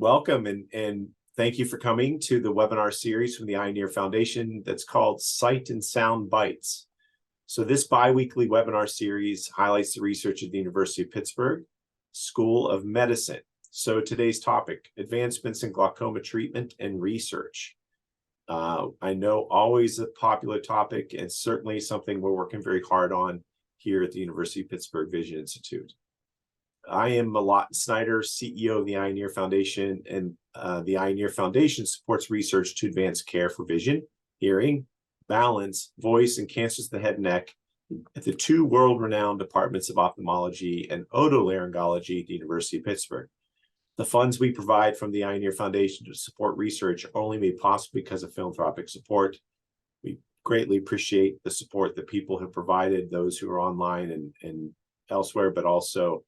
welcome and thank you for coming to the webinar series from the Eye and Ear Foundation that's called Sight and Sound Bites. So this bi-weekly webinar series highlights the research at the University of Pittsburgh School of Medicine. So today's topic, advancements in glaucoma treatment and research. I know always a popular topic and certainly something we're working very hard on here at the University of Pittsburgh Vision Institute. I am Lothrop Snyder, CEO of the Eye and Ear Foundation, and the Eye and Ear Foundation supports research to advance care for vision, hearing, balance, voice, and cancers of the head and neck at the two world-renowned Departments of Ophthalmology and Otolaryngology at the University of Pittsburgh. The funds we provide from the Eye and Ear Foundation to support research are only made possible because of philanthropic support. We greatly appreciate the support that people have provided, those who are online and elsewhere, but also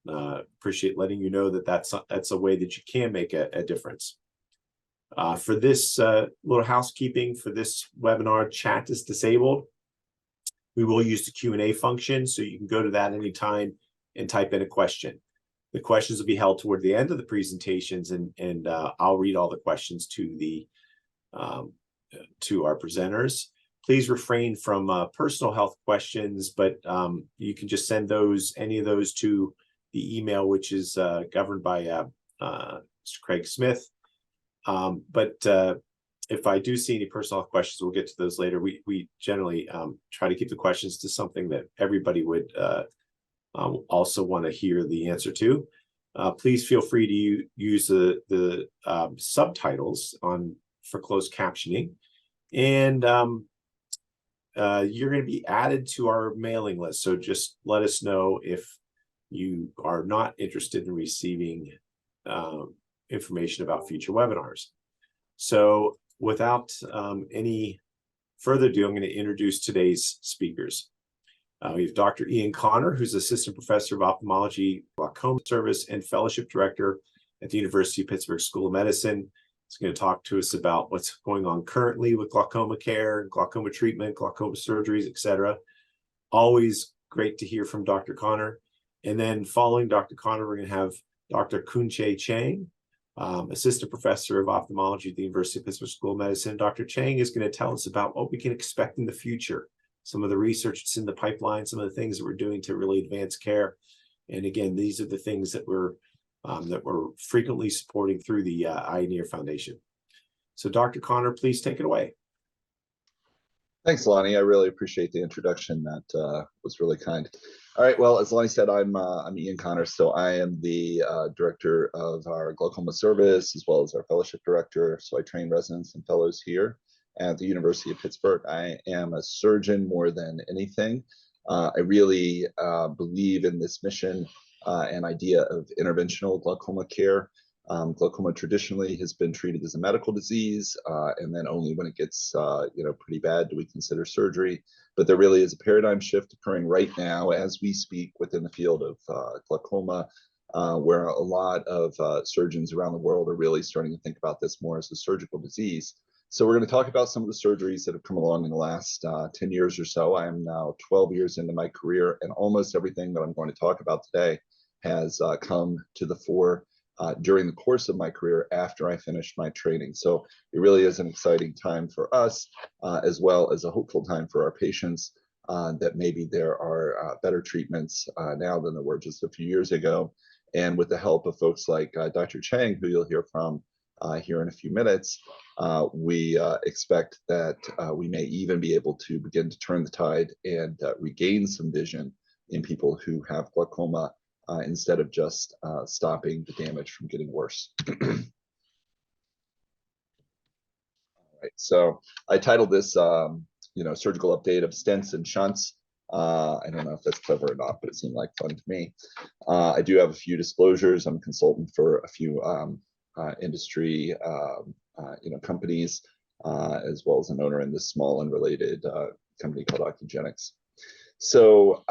appreciate letting you know that that's a way that you can make a difference. For this little housekeeping for this webinar, chat is disabled. We will use the Q&A function, so you can go to that anytime and type in a question. The questions will be held toward the end of the presentations, and I'll read all the questions to our presenters. Please refrain from personal health questions, but you can just send any of those to the email, which is governed by Mr. Craig Smith. If I do see any personal health questions, we'll get to those later. We generally try to keep the questions to something that everybody would also want to hear the answer to. Please feel free to use the subtitles for closed captioning. And you're going to be added to our mailing list. So just let us know if you are not interested in receiving information about future webinars. So without any further ado, I'm going to introduce today's speakers. We have Dr. Ian Connor, who's Assistant Professor of Ophthalmology, Glaucoma Service, and Fellowship Director at the University of Pittsburgh School of Medicine. He's going to talk to us about what's going on currently with glaucoma care, glaucoma treatment, glaucoma surgeries, etc. Always great to hear from Dr. Connor. And then following Dr. Connor, we're going to have Dr. Kun-Che Chang, Assistant Professor of Ophthalmology at the University of Pittsburgh School of Medicine. Dr. Chang is going to tell us about what we can expect in the future, some of the research that's in the pipeline, some of the things that we're doing to really advance care. And again, these are the things that we're frequently supporting through the Eye and Ear Foundation. So Dr. Connor, please take it away. Thanks, Lonnie. I really appreciate the introduction. That was really kind. All right, well, as Lonnie said, I'm Ian Connor, so I am the director of our glaucoma service as well as our fellowship director. So I train residents and fellows here at the University of Pittsburgh. I am a surgeon more than anything. I really believe in this mission and idea of interventional glaucoma care. Glaucoma traditionally has been treated as a medical disease, and then only when it gets pretty bad do we consider surgery. But there really is a paradigm shift occurring right now as we speak within the field of glaucoma, where a lot of surgeons around the world are really starting to think about this more as a surgical disease. So we're going to talk about some of the surgeries that have come along in the last 10 years or so. I am now 12 years into my career, and almost everything that I'm going to talk about today has come to the fore during the course of my career after I finished my training. So it really is an exciting time for us, as well as a hopeful time for our patients, that maybe there are better treatments now than there were just a few years ago. And with the help of folks like Dr. Chang, who you'll hear from here in a few minutes, we expect that we may even be able to begin to turn the tide and regain some vision in people who have glaucoma, instead of just stopping the damage from getting worse. All right, so I titled this, surgical update of stents and shunts. I don't know if that's clever or not, but it seemed like fun to me. I do have a few disclosures. I'm a consultant for a few industry, companies, as well as an owner in this small and related company called Octogenics. So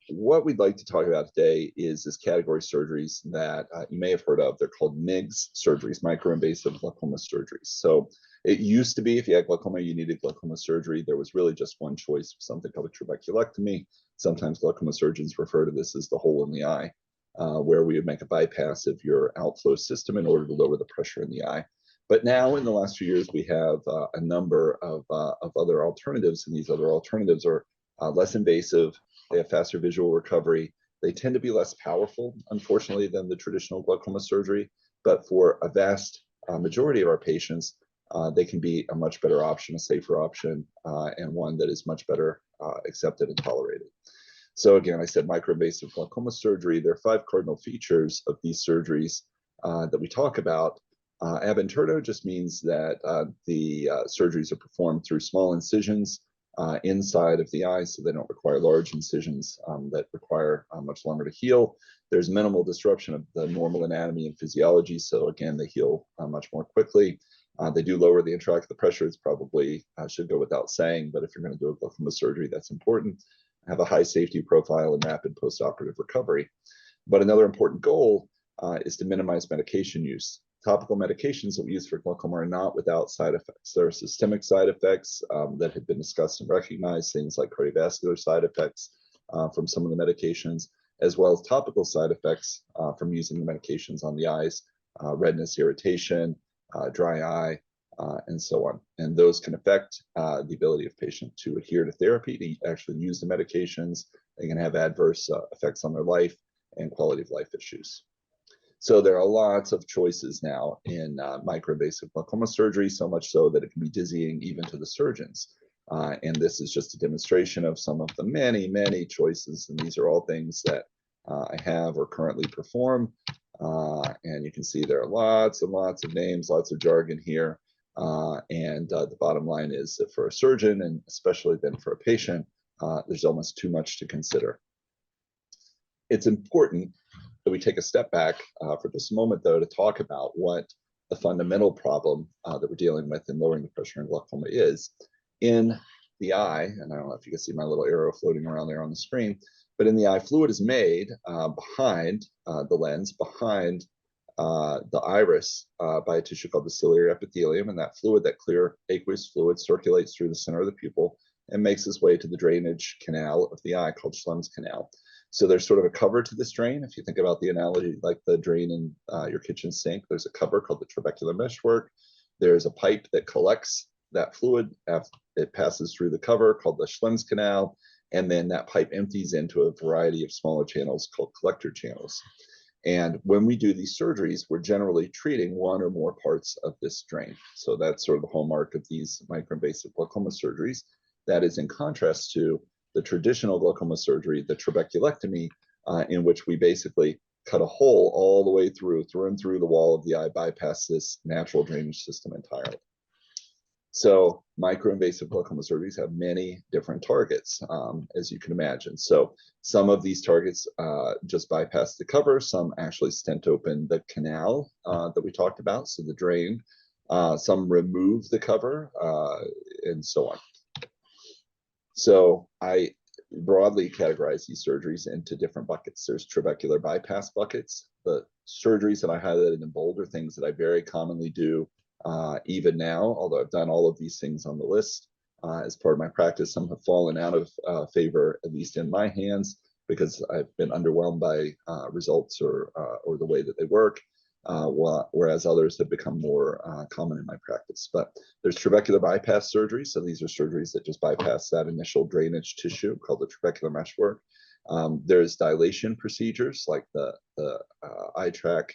what we'd like to talk about today is this category surgeries that you may have heard of. They're called MIGS surgeries, microinvasive glaucoma surgeries. So it used to be if you had glaucoma, you needed glaucoma surgery. There was really just one choice, something called a trabeculectomy. Sometimes glaucoma surgeons refer to this as the hole in the eye. where we would make a bypass of your outflow system in order to lower the pressure in the eye. But now, in the last few years, we have a number of other alternatives, and these other alternatives are less invasive. They have faster visual recovery. They tend to be less powerful, unfortunately, than the traditional glaucoma surgery. But for a vast majority of our patients, they can be a much better option, a safer option, and one that is much better accepted and tolerated. So again, I said microinvasive glaucoma surgery. There are 5 cardinal features of these surgeries that we talk about. Ab interno just means that the surgeries are performed through small incisions inside of the eye, so they don't require large incisions that require much longer to heal. There's minimal disruption of the normal anatomy and physiology, so again, they heal much more quickly. They do lower the intraocular pressure. It's probably should go without saying, but if you're going to do a glaucoma surgery, that's important. Have a high safety profile and rapid postoperative recovery. But another important goal is to minimize medication use. Topical medications that we use for glaucoma are not without side effects. There are systemic side effects that have been discussed and recognized, things like cardiovascular side effects from some of the medications, as well as topical side effects from using the medications on the eyes, redness, irritation, dry eye, and so on. And those can affect the ability of patient to adhere to therapy, to actually use the medications. They can have adverse effects on their life and quality of life issues. So there are lots of choices now in microinvasive glaucoma surgery, so much so that it can be dizzying even to the surgeons. And this is just a demonstration of some of the many, many choices. And these are all things that I have or currently perform. And you can see there are lots and lots of names, lots of jargon here. And the bottom line is that for a surgeon, and especially then for a patient, there's almost too much to consider. It's important that we take a step back for just a moment, though, to talk about what the fundamental problem that we're dealing with in lowering the pressure in glaucoma is. In the eye, and I don't know if you can see my little arrow floating around there on the screen, but in the eye, fluid is made behind the lens, behind the iris by a tissue called the ciliary epithelium, and that fluid, that clear aqueous fluid, circulates through the center of the pupil and makes its way to the drainage canal of the eye called Schlemm's canal. So there's sort of a cover to this drain. If you think about the analogy like the drain in your kitchen sink, there's a cover called the trabecular meshwork. There's a pipe that collects that fluid. It passes through the cover called the Schlemm's canal, and then that pipe empties into a variety of smaller channels called collector channels. And when we do these surgeries, we're generally treating one or more parts of this drain. So that's sort of the hallmark of these microinvasive glaucoma surgeries. That is in contrast to the traditional glaucoma surgery, the trabeculectomy, in which we basically cut a hole all the way through and through the wall of the eye, bypass this natural drainage system entirely. So microinvasive glaucoma surgeries have many different targets, as you can imagine. So some of these targets just bypass the cover, some actually stent open the canal that we talked about, so the drain, some remove the cover, and so on. So I broadly categorize these surgeries into different buckets. There's trabecular bypass buckets. The surgeries that I highlighted in bold are things that I very commonly do even now, although I've done all of these things on the list as part of my practice. Some have fallen out of favor, at least in my hands, because I've been underwhelmed by results or the way that they work. Whereas others have become more common in my practice. But there's trabecular bypass surgery. So these are surgeries that just bypass that initial drainage tissue called the trabecular meshwork. There's dilation procedures like the ITRAC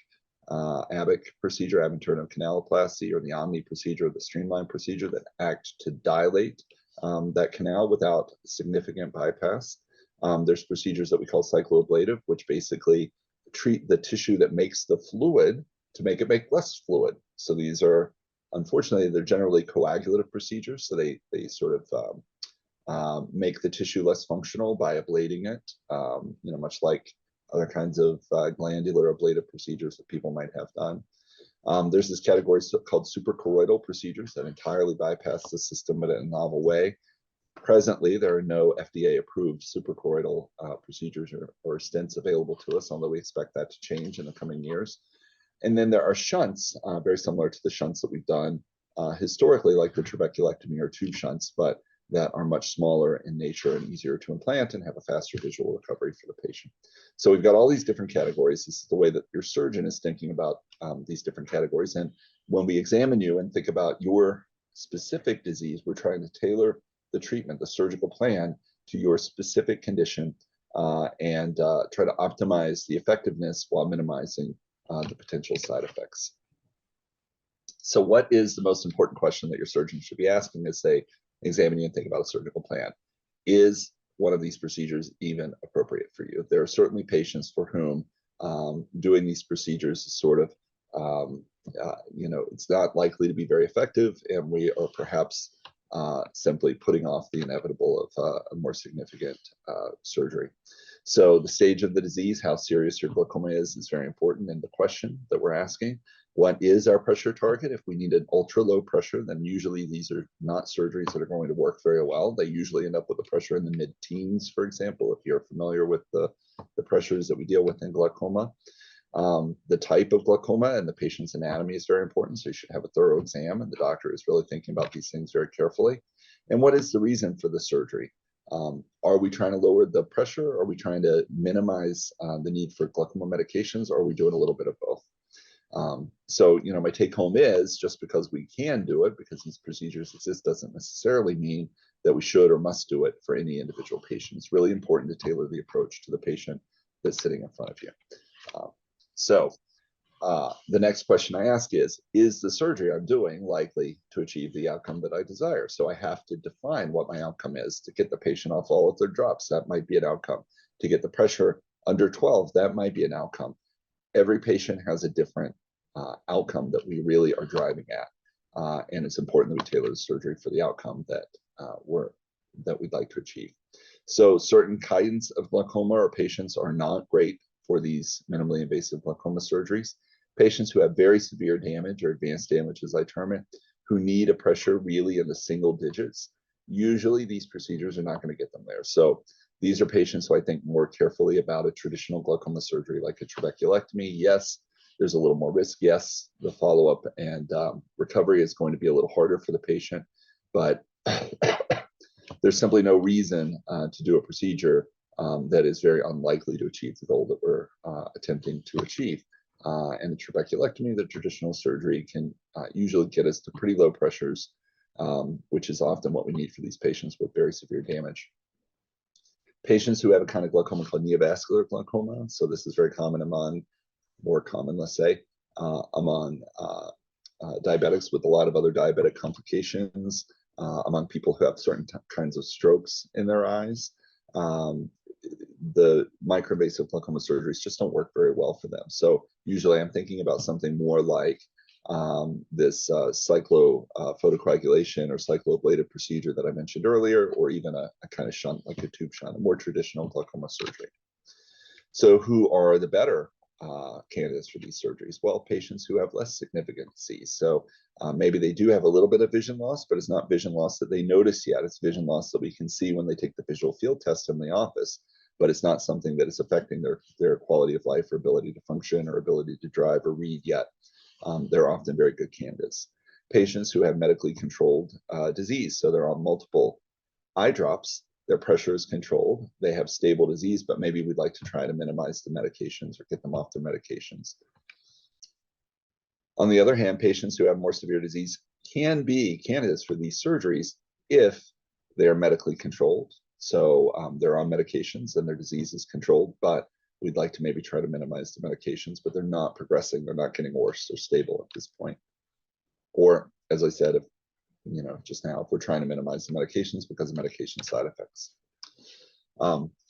ABIC procedure, ab interno canaloplasty, or the OMNI procedure, the streamline procedure that act to dilate that canal without significant bypass. There's procedures that we call cycloablative, which basically treat the tissue that makes the fluid to make it make less fluid. So these are, unfortunately, they're generally coagulative procedures. So they sort of make the tissue less functional by ablating it, much like other kinds of glandular ablative procedures that people might have done. There's this category called suprachoroidal procedures that entirely bypass the system but in a novel way. Presently, there are no FDA-approved suprachoroidal procedures or stents available to us, although we expect that to change in the coming years. And then there are shunts, very similar to the shunts that we've done historically, like the trabeculectomy or tube shunts, but that are much smaller in nature and easier to implant and have a faster visual recovery for the patient. So we've got all these different categories. This is the way that your surgeon is thinking about these different categories. And when we examine you and think about your specific disease, we're trying to tailor the treatment, the surgical plan to your specific condition and try to optimize the effectiveness while minimizing the potential side effects. So what is the most important question that your surgeon should be asking as they examine you and think about a surgical plan? Is one of these procedures even appropriate for you? There are certainly patients for whom doing these procedures is sort of, it's not likely to be very effective, and we are perhaps simply putting off the inevitable of a more significant surgery. So the stage of the disease, how serious your glaucoma is very important in the question that we're asking. What is our pressure target? If we need an ultra low pressure, then usually these are not surgeries that are going to work very well. They usually end up with a pressure in the mid-teens, for example, if you're familiar with the pressures that we deal with in glaucoma. The type of glaucoma and the patient's anatomy is very important, so you should have a thorough exam, and the doctor is really thinking about these things very carefully. And what is the reason for the surgery? Are we trying to lower the pressure? Are we trying to minimize the need for glaucoma medications? Or are we doing a little bit of both? So, my take home is just because we can do it, because these procedures exist, doesn't necessarily mean that we should or must do it for any individual patient. It's really important to tailor the approach to the patient that's sitting in front of you. The next question I ask is the surgery I'm doing likely to achieve the outcome that I desire? So I have to define what my outcome is. To get the patient off all of their drops, that might be an outcome. To get the pressure under 12, that might be an outcome. Every patient has a different outcome that we really are driving at. And it's important that we tailor the surgery for the outcome that we'd like to achieve. So certain kinds of glaucoma or patients are not great for these minimally invasive glaucoma surgeries. Patients who have very severe damage, or advanced damage as I term it, who need a pressure really in the single digits, usually these procedures are not going to get them there. So these are patients who I think more carefully about a traditional glaucoma surgery like a trabeculectomy. Yes, there's a little more risk. Yes, the follow-up and recovery is going to be a little harder for the patient, but there's simply no reason to do a procedure that is very unlikely to achieve the goal that we're attempting to achieve. And the trabeculectomy, the traditional surgery, can usually get us to pretty low pressures, which is often what we need for these patients with very severe damage. Patients who have a kind of glaucoma called neovascular glaucoma, so this is very common among, more common, let's say, among diabetics with a lot of other diabetic complications, among people who have certain kinds of strokes in their eyes. The microinvasive glaucoma surgeries just don't work very well for them. So usually I'm thinking about something more like this cyclophotocoagulation or cycloablative procedure that I mentioned earlier, or even a kind of shunt, like a tube shunt, a more traditional glaucoma surgery. So who are the better candidates for these surgeries? Well, patients who have less significant disease. So maybe they do have a little bit of vision loss, but it's not vision loss that they notice yet. It's vision loss that we can see when they take the visual field test in the office, but it's not something that is affecting their quality of life or ability to function or ability to drive or read yet. They're often very good candidates. Patients who have medically controlled disease, so they're on multiple eye drops, their pressure is controlled, they have stable disease, but maybe we'd like to try to minimize the medications or get them off their medications. On the other hand, patients who have more severe disease can be candidates for these surgeries if they are medically controlled. So they're on medications and their disease is controlled, but we'd like to maybe try to minimize the medications, but they're not progressing, they're not getting worse, they're stable at this point. Or, as I said, if just now, if we're trying to minimize the medications because of medication side effects.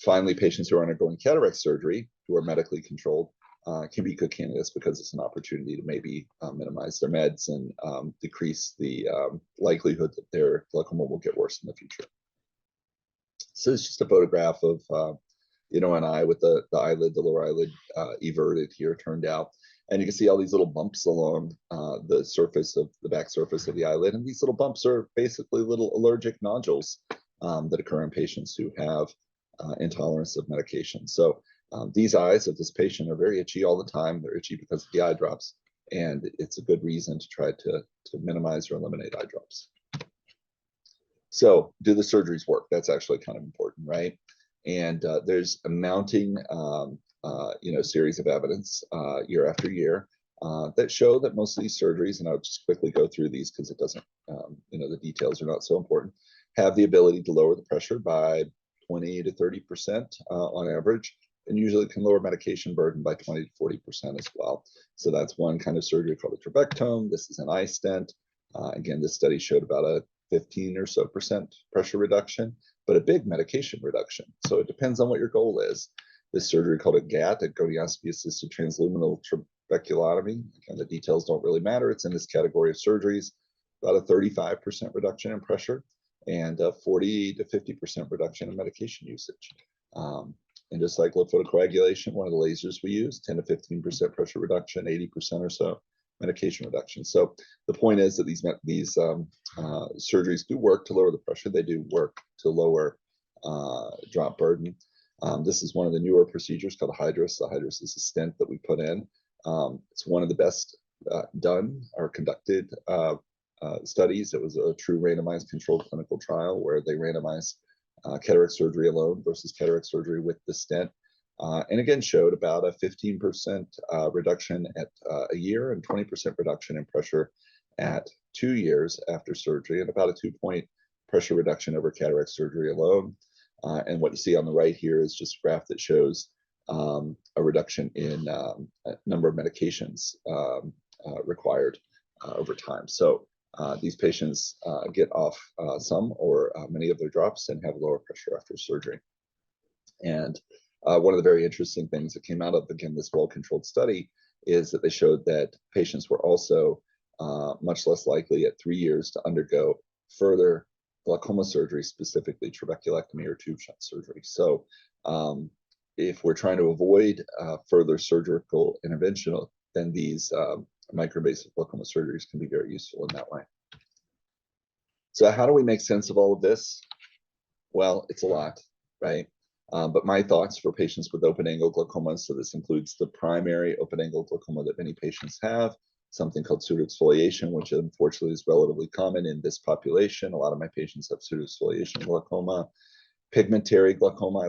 Finally, patients who are undergoing cataract surgery, who are medically controlled, can be good candidates because it's an opportunity to maybe minimize their meds and decrease the likelihood that their glaucoma will get worse in the future. So it's just a photograph of an eye with the eyelid, the lower eyelid everted here, turned out. And you can see all these little bumps along the surface of the back surface of the eyelid. And these little bumps are basically little allergic nodules that occur in patients who have intolerance of medication. So these eyes of this patient are very itchy all the time. They're itchy because of the eye drops. And it's a good reason to try to minimize or eliminate eye drops. So do the surgeries work? That's actually kind of important, right? And there's a mounting, series of evidence year after year that show that most of these surgeries, and I'll just quickly go through these because it doesn't, the details are not so important, have the ability to lower the pressure by 20 to 30% on average, and usually can lower medication burden by 20 to 40% as well. So that's one kind of surgery called a trabectome. This is an eye stent. Again, this study showed about a 15 or so percent pressure reduction, but a big medication reduction. So it depends on what your goal is. This surgery called a GAT, a gonioscopy-assisted transluminal trabeculotomy. Again, the details don't really matter. It's in this category of surgeries. About a 35% reduction in pressure and a 40 to 50% reduction in medication usage. And just like photocoagulation, one of the lasers we use, 10 to 15% pressure reduction, 80% or so medication reduction. So the point is that these surgeries do work to lower the pressure. They do work to lower drop burden. This is one of the newer procedures called a hydrus. The hydrus is a stent that we put in. It's one of the best done or conducted studies. It was a true randomized controlled clinical trial where they randomized cataract surgery alone versus cataract surgery with the stent. And again, showed about a 15% reduction at a year and 20% reduction in pressure at 2 years after surgery, and about a 2-point pressure reduction over cataract surgery alone. And what you see on the right here is just a graph that shows a reduction in number of medications required over time. So these patients get off some or many of their drops and have lower pressure after surgery. And one of the very interesting things that came out of, again, this well-controlled study is that they showed that patients were also much less likely at 3 years to undergo further glaucoma surgery, specifically trabeculectomy or tube shunt surgery. So if we're trying to avoid further surgical intervention, then these microinvasive glaucoma surgeries can be very useful in that way. So how do we make sense of all of this? Well, it's a lot, right? But my thoughts for patients with open-angle glaucoma, so this includes the primary open-angle glaucoma that many patients have, something called pseudoexfoliation, which unfortunately is relatively common in this population. A lot of my patients have pseudoexfoliation glaucoma. Pigmentary glaucoma,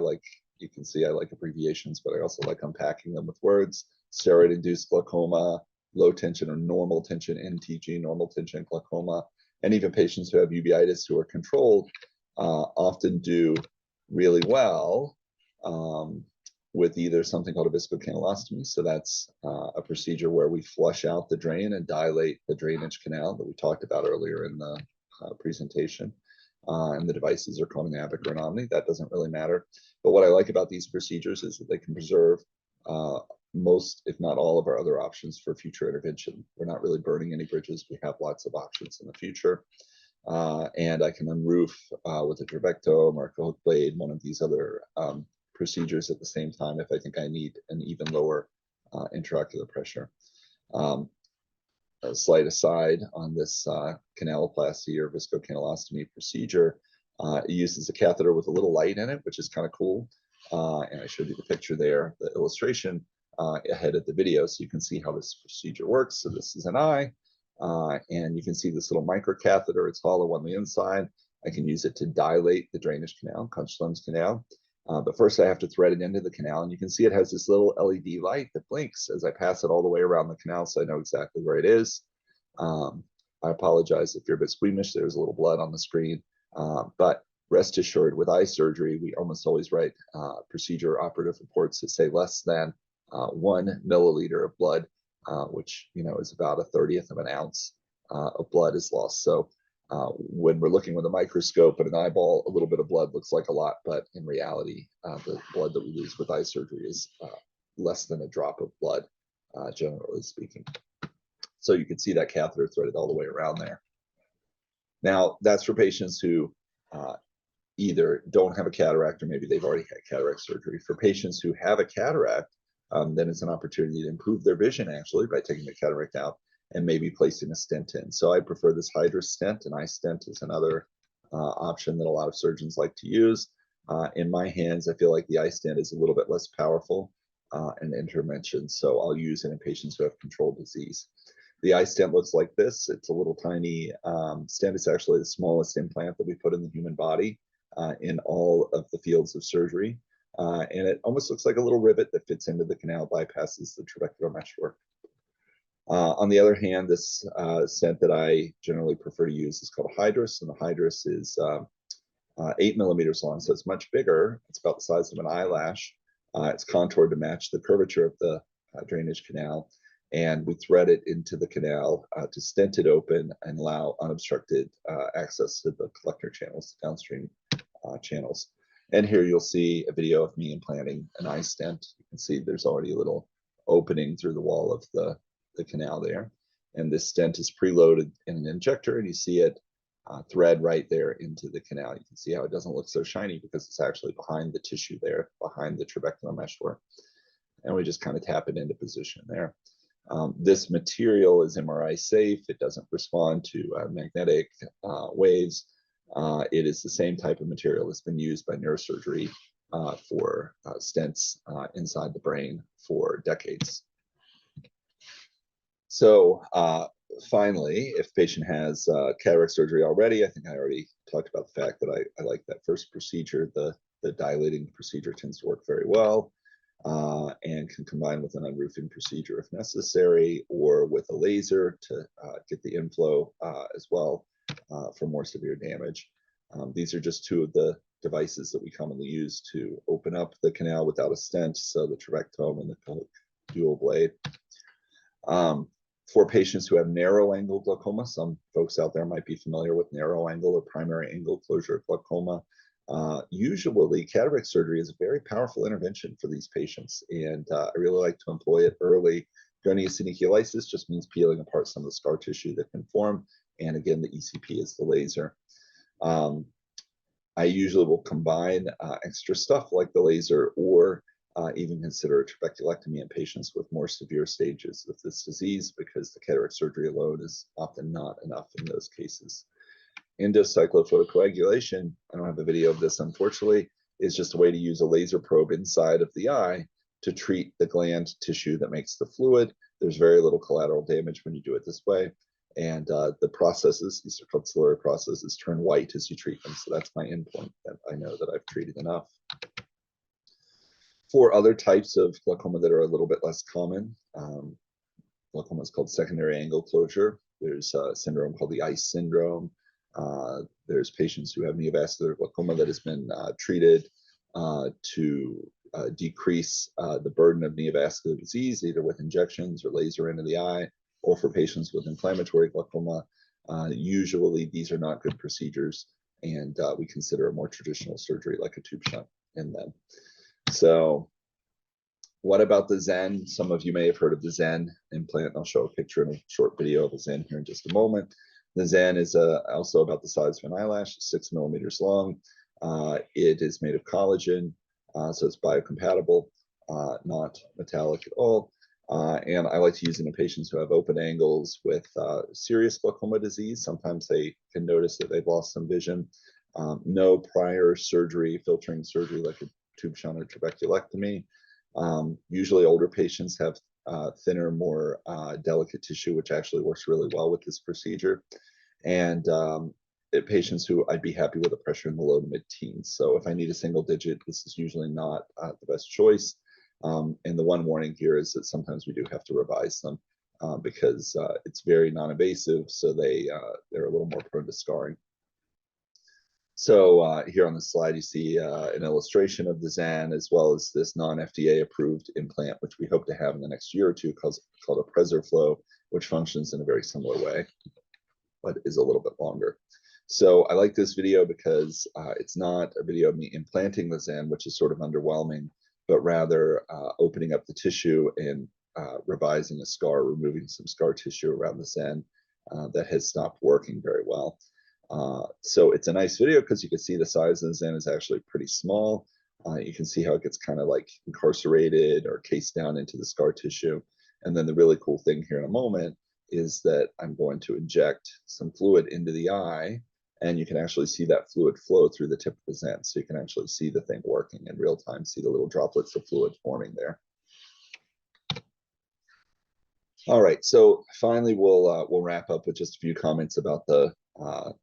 you can see I like abbreviations, but I also like unpacking them with words. Steroid-induced glaucoma, low tension or normal tension NTG, normal tension glaucoma, and even patients who have uveitis who are controlled often do really well with either something called a viscocanalostomy. So that's a procedure where we flush out the drain and dilate the drainage canal that we talked about earlier in the presentation. And the devices are called an AVIC or an Omni. That doesn't really matter. But what I like about these procedures is that they can preserve most, if not all, of our other options for future intervention. We're not really burning any bridges. We have lots of options in the future. And I can unroof with a trabectome or a coat blade, one of these other procedures at the same time if I think I need an even lower intraocular pressure. A slight aside on this canaloplasty or viscocanalostomy procedure, it uses a catheter with a little light in it, which is kind of cool. And I showed you the picture there, the illustration ahead of the video, so you can see how this procedure works. So this is an eye. And you can see this little microcatheter. It's hollow on the inside. I can use it to dilate the drainage canal, Kun-Che canal. But first I have to thread it into the canal, and you can see it has this little LED light that blinks as I pass it all the way around the canal, so I know exactly where it is. I apologize if you're a bit squeamish. There's a little blood on the screen. But rest assured, with eye surgery, we almost always write procedure operative reports that say less than 1 milliliter of blood, which is about 1/30 of an ounce of blood is lost. So when we're looking with a microscope at an eyeball, a little bit of blood looks like a lot, but in reality, the blood that we lose with eye surgery is less than a drop of blood, generally speaking. So you can see that catheter threaded all the way around there. Now, that's for patients who either don't have a cataract or maybe they've already had cataract surgery. For patients who have a cataract, then it's an opportunity to improve their vision actually by taking the cataract out and maybe placing a stent in. So I prefer this hydrous stent. An eye stent is another option that a lot of surgeons like to use. In my hands, I feel like the eye stent is a little bit less powerful in intervention, so I'll use it in patients who have controlled disease. The eye stent looks like this. It's a little tiny stent. It's actually the smallest implant that we put in the human body in all of the fields of surgery. And it almost looks like a little rivet that fits into the canal, bypasses the trabecular meshwork. On the other hand, this stent that I generally prefer to use is called a hydrus, and the hydrus is 8 millimeters long, so it's much bigger. It's about the size of an eyelash. It's contoured to match the curvature of the drainage canal, and we thread it into the canal to stent it open and allow unobstructed access to the collector channels, the downstream channels. And here you'll see a video of me implanting an eye stent. You can see there's already a little opening through the wall of the canal there. And this stent is preloaded in an injector, and you see it thread right there into the canal. You can see how it doesn't look so shiny because it's actually behind the tissue there, behind the trabecular meshwork. And we just kind of tap it into position there. This material is MRI safe. It doesn't respond to magnetic waves. It is the same type of material that's been used by neurosurgery for stents inside the brain for decades. So finally, if patient has cataract surgery already, I think I already talked about the fact that I like that first procedure. The dilating procedure tends to work very well and can combine with an unroofing procedure if necessary, or with a laser to get the inflow as well for more severe damage. These are just two of the devices that we commonly use to open up the canal without a stent, so the trabectome and the dual blade. For patients who have narrow angle glaucoma, some folks out there might be familiar with narrow angle or primary angle closure glaucoma. Usually cataract surgery is a very powerful intervention for these patients, and I really like to employ it early. Goniocytic hemolysis just means peeling apart some of the scar tissue that can form, and again, the ECP is the laser. I usually will combine extra stuff like the laser, or even consider a trabeculectomy in patients with more severe stages of this disease, because the cataract surgery alone is often not enough in those cases. Endocyclophotocoagulation, I don't have a video of this unfortunately, is just a way to use a laser probe inside of the eye to treat the gland tissue that makes the fluid. There's very little collateral damage when you do it this way. And the processes, these are called ciliary processes, turn white as you treat them. So that's my endpoint, that I know that I've treated enough. For other types of glaucoma that are a little bit less common, glaucoma is called secondary angle closure. There's a syndrome called the ICE syndrome. There's patients who have neovascular glaucoma that has been treated to decrease the burden of neovascular disease, either with injections or laser into the eye, or for patients with inflammatory glaucoma. Usually these are not good procedures, and we consider a more traditional surgery like a tube shunt in them. So what about the Zen? Some of you may have heard of the Zen implant. I'll show a picture and a short video of the Zen here in just a moment. The Zen is also about the size of an eyelash, 6 millimeters long. It is made of collagen, so it's biocompatible, not metallic at all. And I like to use it in patients who have open angles with serious glaucoma disease. Sometimes they can notice that they've lost some vision. No prior surgery, filtering surgery like a tube shunt or trabeculectomy. Usually older patients have thinner, more delicate tissue, which actually works really well with this procedure. And patients who I'd be happy with a pressure in the low to mid-teens. So if I need a single digit, this is usually not the best choice. And the one warning here is that sometimes we do have to revise them because it's very non-invasive, so they're a little more prone to scarring. So here on the slide, you see an illustration of the Zen, as well as this non-FDA approved implant, which we hope to have in the next year or two, called a PreserFlow, which functions in a very similar way, but is a little bit longer. So I like this video because it's not a video of me implanting the Zen, which is sort of underwhelming, but rather opening up the tissue and revising a scar, removing some scar tissue around the Zen that has stopped working very well. So it's a nice video because you can see the size of the Zen is actually pretty small. You can see how it gets kind of like incarcerated or cased down into the scar tissue. And then the really cool thing here in a moment is that I'm going to inject some fluid into the eye, and you can actually see that fluid flow through the tip of the Zen. So you can actually see the thing working in real time, see the little droplets of fluid forming there. All right, so finally we'll wrap up with just a few comments about the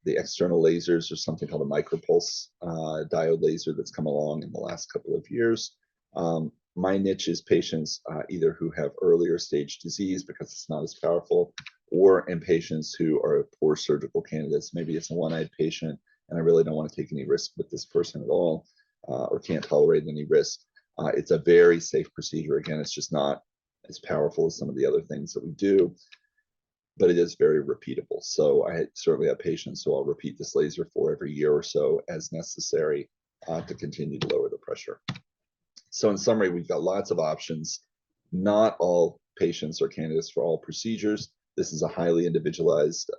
external lasers. There's something called a micropulse diode laser that's come along in the last couple of years. My niche is patients either who have earlier stage disease because it's not as powerful, or in patients who are poor surgical candidates. Maybe it's a one-eyed patient and I really don't want to take any risk with this person at all, or can't tolerate any risk. It's a very safe procedure. Again, it's just not as powerful as some of the other things that we do, but it is very repeatable. So I certainly have patients who I'll repeat this laser for every year or so as necessary to continue to lower the pressure. So in summary, we've got lots of options. Not all patients are candidates for all procedures. This is a highly individualized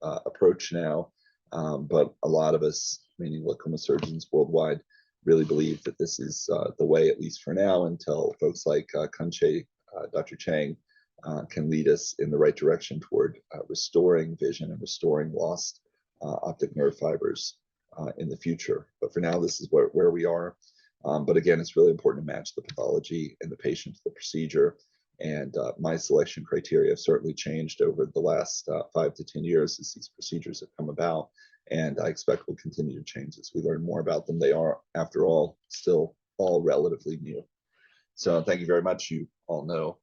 approach now, but a lot of us, meaning glaucoma surgeons worldwide, really believe that this is the way, at least for now, until folks like Kun-Che, Dr. Chang, can lead us in the right direction toward restoring vision and restoring lost optic nerve fibers in the future. But for now, this is where we are. But again, it's really important to match the pathology and the patient to the procedure. And my selection criteria have certainly changed over the last 5 to 10 years as these procedures have come about. And I expect will continue to change as we learn more about them. They are, after all, still all relatively new. So thank you very much. You all know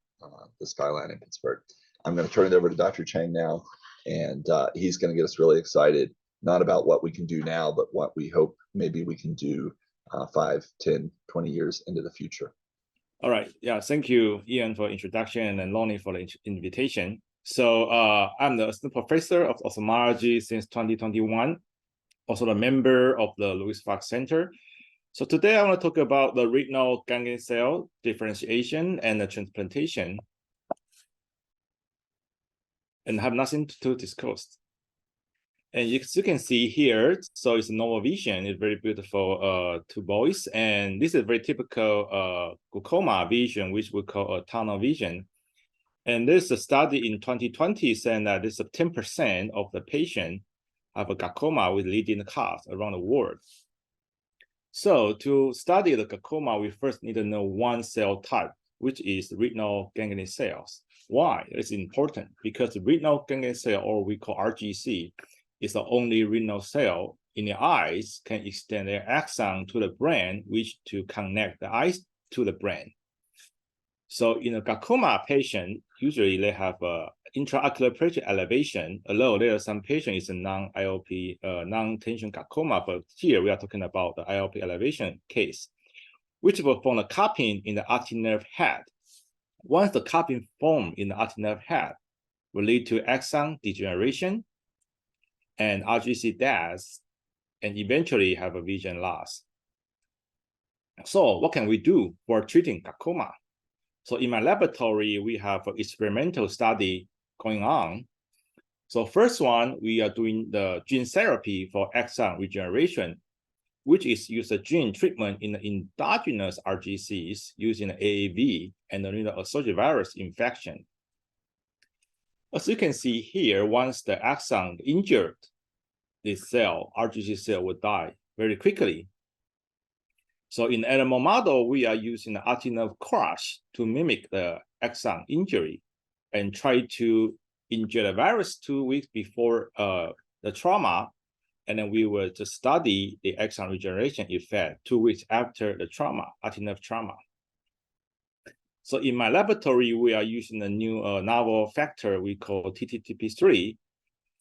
the skyline in Pittsburgh. I'm going to turn it over to Dr. Chang now, and he's going to get us really excited, not about what we can do now, but what we hope maybe we can do 5, 10, 20 years into the future. All right. Yeah. Thank you, Ian, for introduction, and Lonnie for the invitation. So I'm the assistant professor of ophthalmology since 2021, also a member of the Louis Fox Center. So today I want to talk about the retinal ganglion cell differentiation and the transplantation, and have nothing to discuss. And as you can see here, so it's normal vision. It's very beautiful two boys, and this is very typical glaucoma vision, which we call a tunnel vision. And there's a study in 2020 saying that this 10% of the patient have a glaucoma with leading cause around the world. So to study the glaucoma, we first need to know one cell type, which is retinal ganglion cells. Why? It's important because the retinal ganglion cell, or we call RGC, is the only retinal cell in the eyes can extend their axon to the brain, which to connect the eyes to the brain. So in a glaucoma patient, usually they have a intraocular pressure elevation, although there are some patients is a non-IOP, non-tension glaucoma, but here we are talking about the IOP elevation case, which will form a cupping in the optic nerve head. Once the cupping form in the optic nerve head, will lead to axon degeneration and RGC death, and eventually have a vision loss. So what can we do for treating glaucoma? So in my laboratory, we have an experimental study going on. So first one, we are doing the gene therapy for axon regeneration, which is use a gene treatment in the endogenous RGCs using AAV and the associated virus infection. As you can see here, once the axon injured, this cell, RGC cell, will die very quickly. So in animal model, we are using the optic nerve crush to mimic the axon injury and try to inject the virus 2 weeks before the trauma. And then we will just study the axon regeneration effect 2 weeks after the trauma, optic nerve trauma. So in my laboratory, we are using a new novel factor we call TTTP3.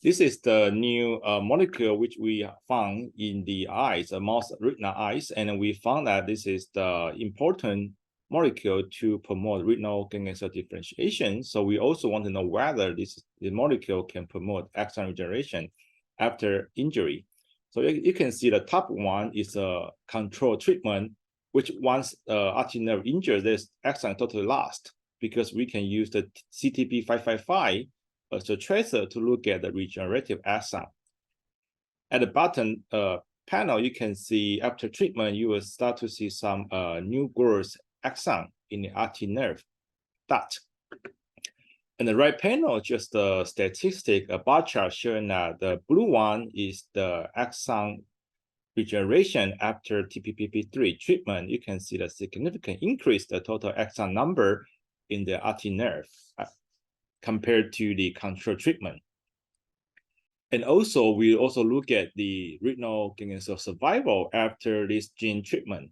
This is the new molecule which we found in the eyes, the mouse retinal eyes, and we found that this is the important molecule to promote retinal ganglion cell differentiation. So we also want to know whether the molecule can promote axon regeneration after injury. So you can see the top one is a control treatment, which once optic nerve injured, this axon totally lost, because we can use the CTP555 as a tracer to look at the regenerative axon. At the bottom panel, you can see after treatment, you will start to see some new growth axon in the optic nerve dot. And the right panel, just the statistic, a bar chart showing that the blue one is the axon regeneration after TPPP3 treatment. You can see the significant increase the total axon number in the optic nerve. compared to the control treatment. And also, we also look at the retinal ganglion cell survival after this gene treatment.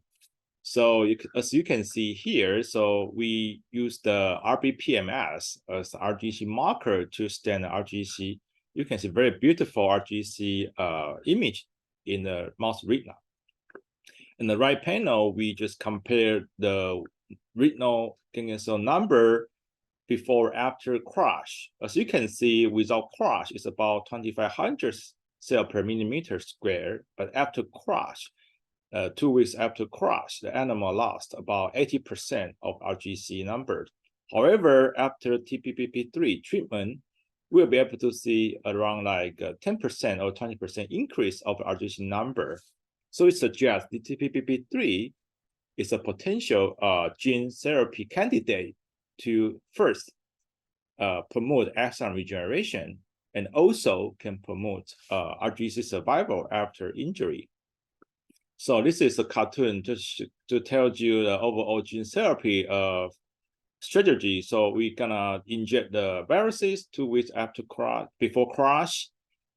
So as you can see here, so we use the RBPMS as the RGC marker to scan the RGC. You can see very beautiful RGC image in the mouse retina. In the right panel, we just compare the retinal ganglion cell number before after crush. As you can see, without crush, it's about 2,500 cell per millimeter square, but after crush, 2 weeks after crush, the animal lost about 80% of RGC numbers. However, after TPPP3 treatment, we'll be able to see around like 10% or 20% increase of RGC number. So it suggests the TPPP3 is a potential gene therapy candidate to first promote axon regeneration and also can promote RGC survival after injury. So this is a cartoon just to tell you the overall gene therapy strategy. So we're gonna inject the viruses 2 weeks after before crush,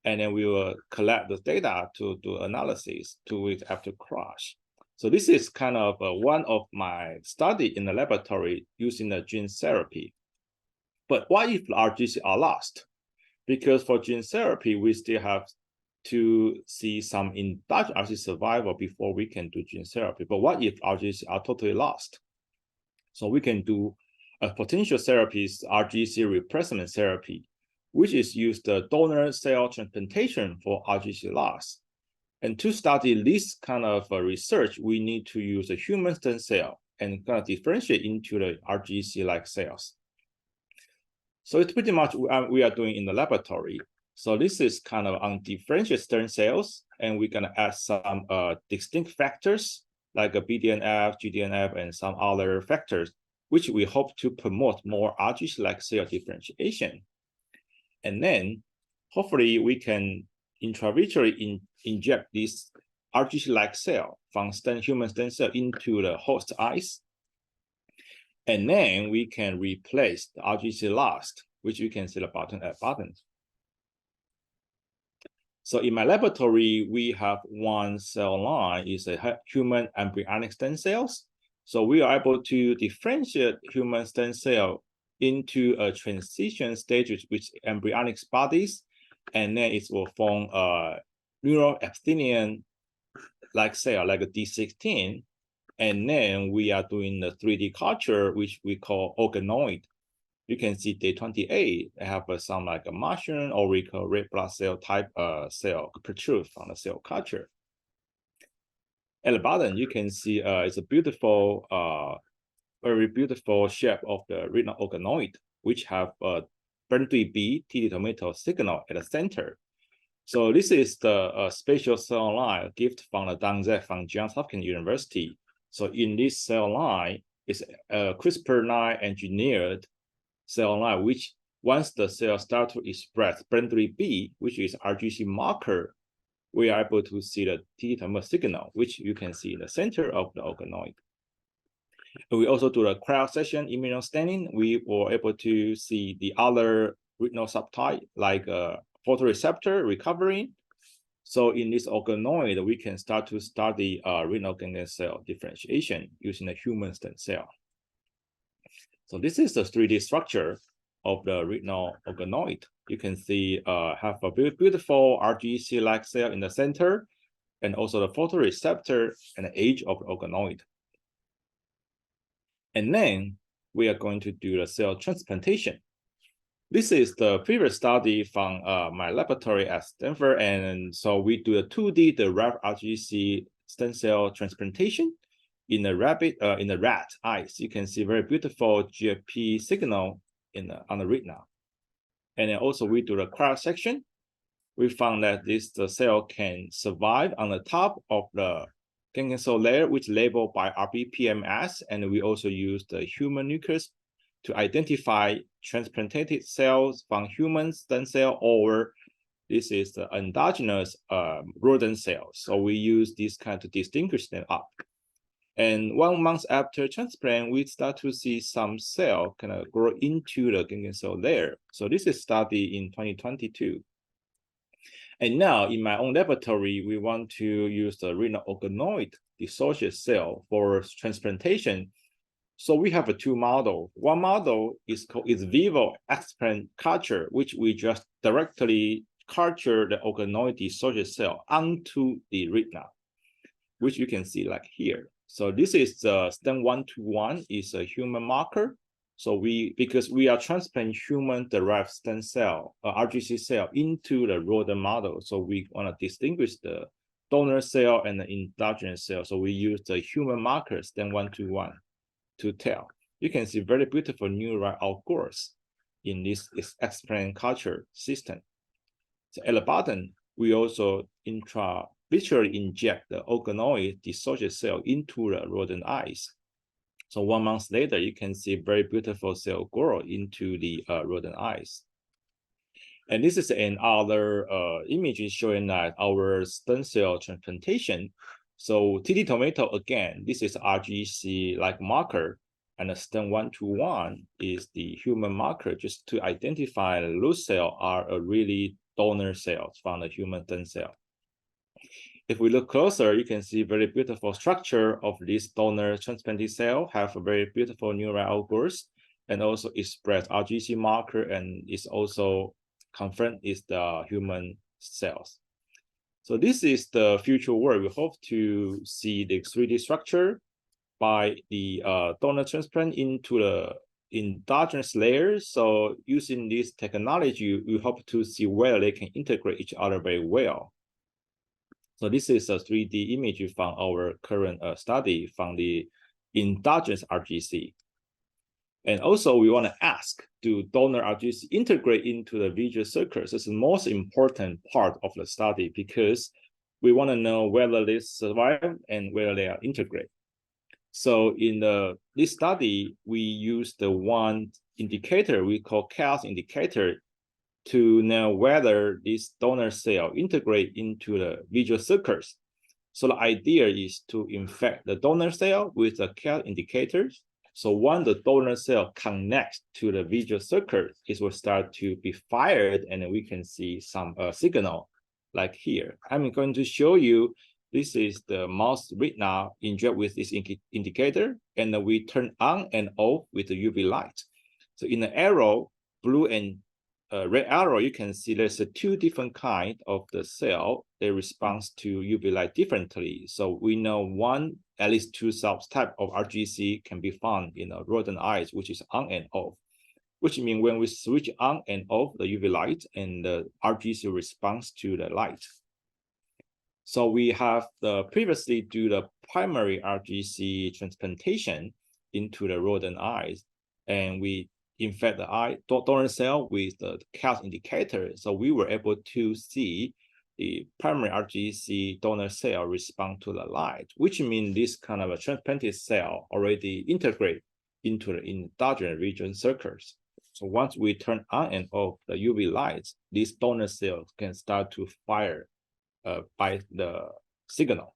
and then we will collect the data to do analysis 2 weeks after crush. So this is kind of one of my study in the laboratory using the gene therapy. But what if RGC are lost? Because for gene therapy, we still have to see some endogenous RGC survival before we can do gene therapy. But what if RGC are totally lost? So we can do a potential therapies, RGC replacement therapy, which is use the donor cell transplantation for RGC loss. And to study this kind of research, we need to use a human stem cell and kind of differentiate into the RGC-like cells. So it's pretty much what we are doing in the laboratory. So this is kind of undifferentiated stem cells, and we're gonna add some distinct factors like a BDNF, GDNF, and some other factors, which we hope to promote more RGC-like cell differentiation. And then hopefully we can intravitreally inject this RGC-like cell from human stem cell into the host eyes. And then we can replace the RGC lost, which you can see the button at bottom. So in my laboratory, we have one cell line is a human embryonic stem cells. So we are able to differentiate human stem cell into a transition stages with embryonic bodies, and then it will form a neuroepithelium-like cell, like a D16. And then we are doing the 3D culture, which we call organoid. You can see day 28, they have some like a mushroom or we call red blood cell type cell protrude from the cell culture. At the bottom, you can see it's a beautiful, very beautiful shape of the retinal organoid, which have a BRN3B TD tomato signal at the center. So this is the spatial cell line gift from the Dangzhe from Johns Hopkins University. So in this cell line is a CRISPR-9 engineered cell line, which once the cell start to express BRN3B, which is RGC marker, we are able to see the TD tomato signal, which you can see in the center of the organoid. And we also do the cryo-section immunostaining. We were able to see the other retinal subtype like photoreceptor recovery. So in this organoid, we can start to study retinal ganglion cell differentiation using a human stem cell. So this is the 3D structure of the retinal organoid. You can see have a very beautiful RGC-like cell in the center, and also the photoreceptor and the edge of the organoid. And then we are going to do the cell transplantation. This is the previous study from my laboratory at Stanford, and so we do a 2D derived RGC stem cell transplantation in the rat eyes. You can see very beautiful GFP signal on the retina. And then also we do the cryo-section. We found that the cell can survive on the top of the ganglion cell layer, which labeled by RBPMS, and we also use the human nucleus to identify transplanted cells from human stem cell, or this is the endogenous rodent cells. So we use this kind to distinguish them up. And 1 month after transplant, we start to see some cell kind of grow into the ganglion cell there. So this is study in 2022. And now in my own laboratory, we want to use the retinal organoid dissociate cell for transplantation. So we have 2 models. One model is called vivo explant culture, which we just directly culture the organoid dissociate cell onto the retina, which you can see like here. So this is the stem 121 is a human marker. So because we are transplanting human-derived stem cell, RGC cell into the rodent model, so we want to distinguish the donor cell and the endogenous cell. So we use the human marker stem 121 to tell. You can see very beautiful neural outgrowths in this explant culture system. So at the bottom, we also intravitreally inject the organoid dissociate cell into the rodent eyes. So 1 month later, you can see very beautiful cell grow into the rodent eyes. And this is another image showing that our stem cell transplantation. So TD tomato, again, this is RGC-like marker, and the stem 121 is the human marker just to identify those cells are a really donor cells from the human stem cell. If we look closer, you can see very beautiful structure of this donor transplanted cell, have a very beautiful neural outgrowths, and also express RGC marker, and is also confirmed is the human cells. So this is the future work. We hope to see the 3D structure by the donor transplant into the endogenous layer. So using this technology, we hope to see whether they can integrate each other very well. So this is a 3D image from our current study from the endogenous RGC. And also we want to ask, do donor RGC integrate into the visual circuits? This is the most important part of the study because we want to know whether they survive and whether they are integrated. So in this study, we use the one indicator we call chaos indicator to know whether this donor cell integrate into the visual circuits. So the idea is to infect the donor cell with the chaos indicators. So when the donor cell connects to the visual circuit, it will start to be fired, and we can see some signal like here. I'm going to show you, this is the mouse retina inject with this indicator, and we turn on and off with the UV light. So in the arrow, blue and red arrow, you can see there's 2 different kinds of the cell. They respond to UV light differently. So we know at least 2 subtype of RGC can be found in the rodent eyes, which is on and off, which means when we switch on and off the UV light, and the RGC responds to the light. So we have previously do the primary RGC transplantation into the rodent eyes, and we infect the donor cell with the chaos indicator. So we were able to see the primary RGC donor cell respond to the light, which means this kind of a transplanted cell already integrate into the endogenous region circuits. So once we turn on and off the UV lights, these donor cells can start to fire by the signal.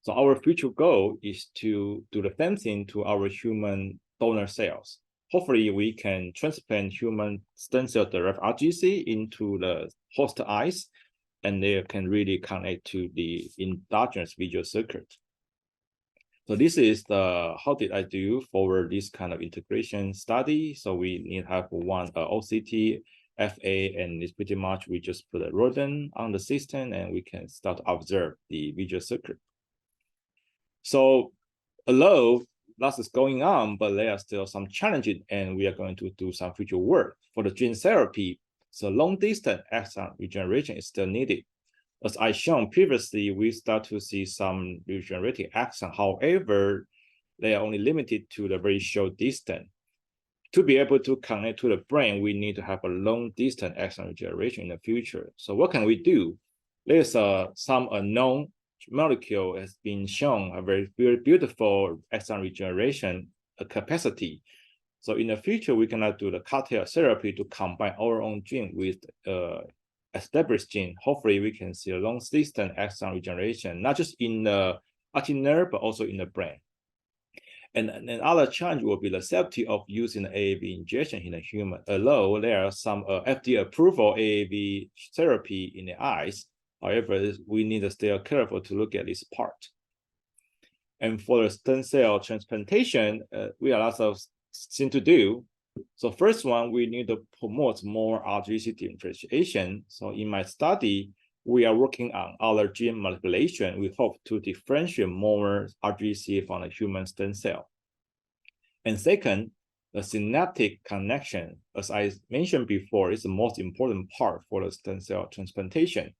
So our future goal is to do the same thing to our human donor cells. Hopefully, we can transplant human stem cell-derived RGC into the host eyes, and they can really connect to the endogenous visual circuit. So this is how did I do for this kind of integration study. So we need to have one OCT, FA, and it's pretty much we just put a rodent on the system, and we can start to observe the visual circuit. So although lots is going on, but there are still some challenges, and we are going to do some future work for the gene therapy. So long distance axon regeneration is still needed. As I shown previously, we start to see some regenerating axon. However, they are only limited to the very short distance. To be able to connect to the brain, we need to have a long distance axon regeneration in the future. So what can we do? There's some unknown molecule has been shown a very beautiful axon regeneration capacity. So in the future, we cannot do the cocktail therapy to combine our own gene with established gene. Hopefully, we can see a long distance axon regeneration, not just in the optic nerve, but also in the brain. And another challenge will be the safety of using AAV injection in a human. Although there are some FDA approval AAV therapy in the eyes, however, we need to stay careful to look at this part. And for the stem cell transplantation, we have lots of things to do. So first one, we need to promote more RGC differentiation. So in my study, we are working on other gene manipulation. We hope to differentiate more RGC from the human stem cell. And second, the synaptic connection, as I mentioned before, is the most important part for the stem cell transplantation,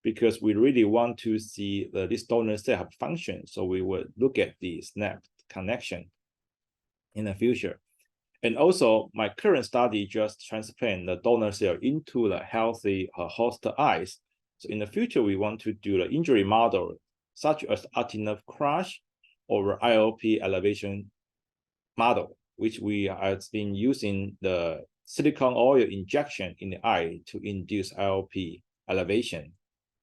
because we really want to see this donor cell have function. So we will look at the synaptic connection in the future. And also, my current study just transplant the donor cell into the healthy host eyes. So in the future, we want to do the injury model, such as optic nerve crush or IOP elevation model, which we have been using the silicone oil injection in the eye to induce IOP elevation.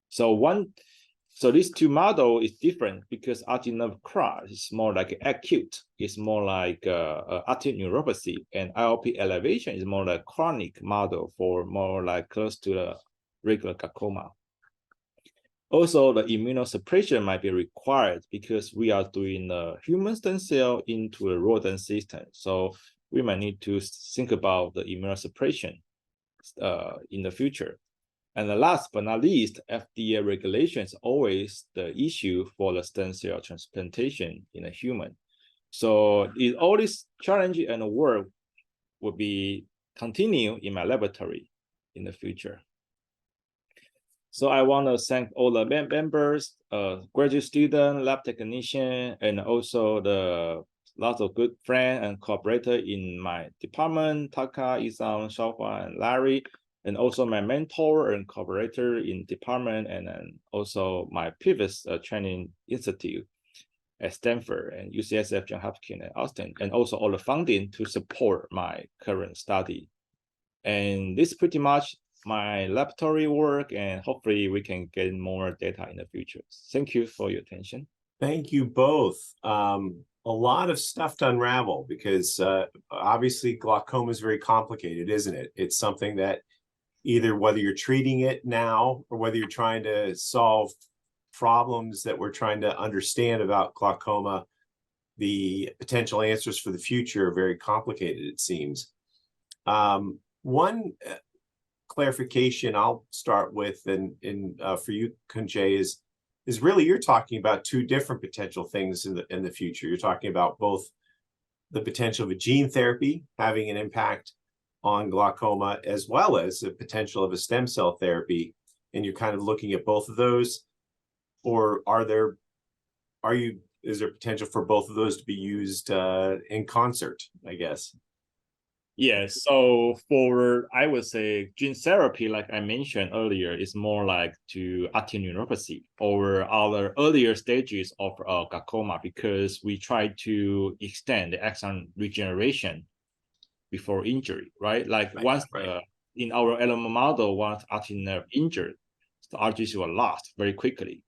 So these two models is different because optic nerve crush is more like acute, it's more like optic neuropathy, and IOP elevation is more like chronic model for more like close to the regular glaucoma. Also, the immunosuppression might be required because we are doing the human stem cell into a rodent system. So we might need to think about the immunosuppression in the future. And the last but not least, FDA regulation is always the issue for the stem cell transplantation in a human. So all this challenge and work will be continue in my laboratory in the future. So I want to thank all the members, graduate student, lab technician, and also the lots of good friends and collaborator in my department, Taka, Isam, Xiaohua, and Larry, and also my mentor and collaborator in department, and then also my previous training institute at Stanford and UCSF, Johns Hopkins, and Austin, and also all the funding to support my current study. And this pretty much my laboratory work, and hopefully we can get more data in the future. Thank you for your attention. Thank you both. A lot of stuff to unravel because obviously glaucoma is very complicated, isn't it? It's something that either whether you're treating it now or whether you're trying to solve problems that we're trying to understand about glaucoma, the potential answers for the future are very complicated, it seems. One clarification I'll start with, and for you, Kun-Che, is really you're talking about two different potential things in the future. You're talking about both the potential of a gene therapy having an impact on glaucoma, as well as the potential of a stem cell therapy, and you're kind of looking at both of those, or is there potential for both of those to be used in concert, I guess? Yeah, so for, I would say, gene therapy, like I mentioned earlier, is more like to optic neuropathy or other earlier stages of glaucoma, because we try to extend the axon regeneration before injury, right? Like once in our animal model, once optic nerve injured, the RGC will lost very quickly.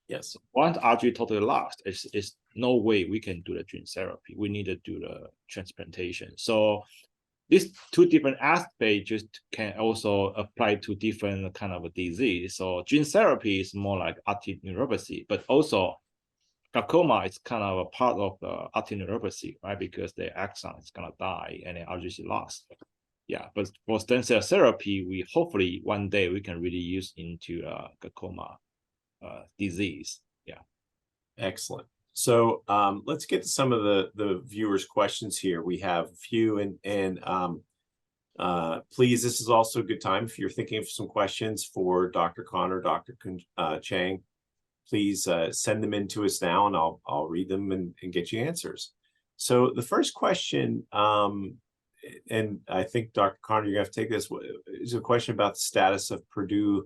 Yes, once RGC totally lost, it's no way we can do the gene therapy. We need to do the transplantation. So these two different aspects just can also apply to different kind of a disease. So gene therapy is more like optic neuropathy, but also glaucoma is kind of a part of the optic neuropathy, right? Because the axon is gonna die and the RGC lost. Yeah, but for stem cell therapy, we hopefully one day we can really use into glaucoma disease. Yeah. Excellent. So let's get to some of the viewers' questions here. We have a few, and please, this is also a good time if you're thinking of some questions for Dr. Connor, Dr. Chang. Please send them in to us now, and I'll read them and get you answers. So the first question, and I think Dr. Connor, you're gonna have to take this, is a question about the status of Purdue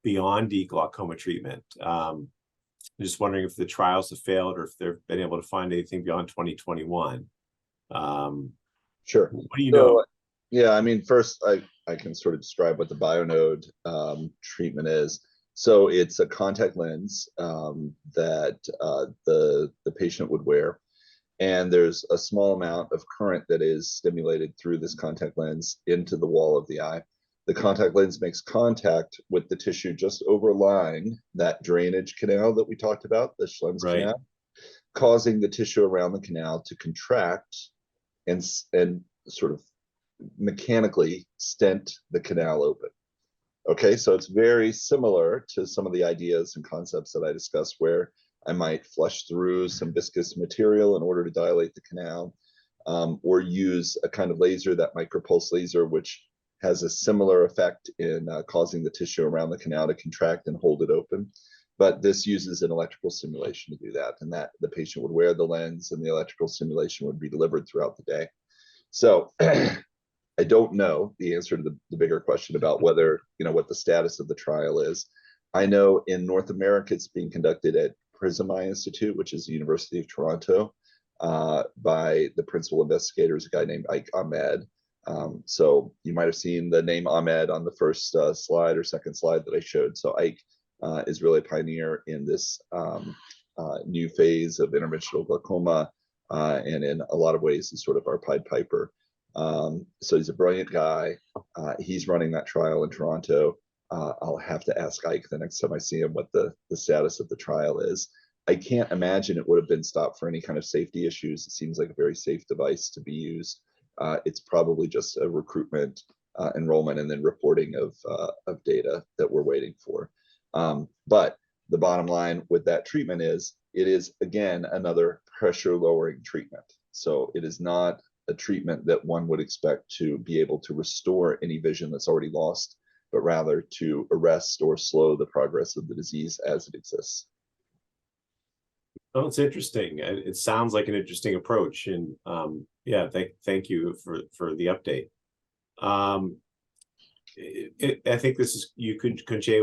beyond glaucoma treatment. I'm just wondering if the trials have failed or if they've been able to find anything beyond 2021. Sure. What do you know? Yeah, I mean, first, I can sort of describe what the BioNode treatment is. So it's a contact lens that the patient would wear. and there's a small amount of current that is stimulated through this contact lens into the wall of the eye. The contact lens makes contact with the tissue just overlying that drainage canal that we talked about, the Schlemm's canal, causing the tissue around the canal to contract and sort of mechanically stent the canal open. Okay, so it's very similar to some of the ideas and concepts that I discussed, where I might flush through some viscous material in order to dilate the canal, or use a kind of laser, that micropulse laser, which has a similar effect in causing the tissue around the canal to contract and hold it open. But this uses an electrical stimulation to do that, and that the patient would wear the lens and the electrical stimulation would be delivered throughout the day. So I don't know the answer to the bigger question about whether, what the status of the trial is. I know in North America, it's being conducted at Prism Eye Institute, which is the University of Toronto, by the principal investigator, is a guy named Ike Ahmed. So you might have seen the name Ahmed on the first slide or second slide that I showed. So Ike is really a pioneer in this new phase of interventional glaucoma, and in a lot of ways is sort of our Pied Piper. So he's a brilliant guy. He's running that trial in Toronto. I'll have to ask Ike the next time I see him what the status of the trial is. I can't imagine it would have been stopped for any kind of safety issues. It seems like a very safe device to be used. It's probably just a recruitment, enrollment, and then reporting of data that we're waiting for. But the bottom line with that treatment is, it is, again, another pressure lowering treatment. So it is not a treatment that one would expect to be able to restore any vision that's already lost, but rather to arrest or slow the progress of the disease as it exists. Oh, it's interesting. It sounds like an interesting approach, and yeah, thank you for the update. I think this is, you could, Kun-Che,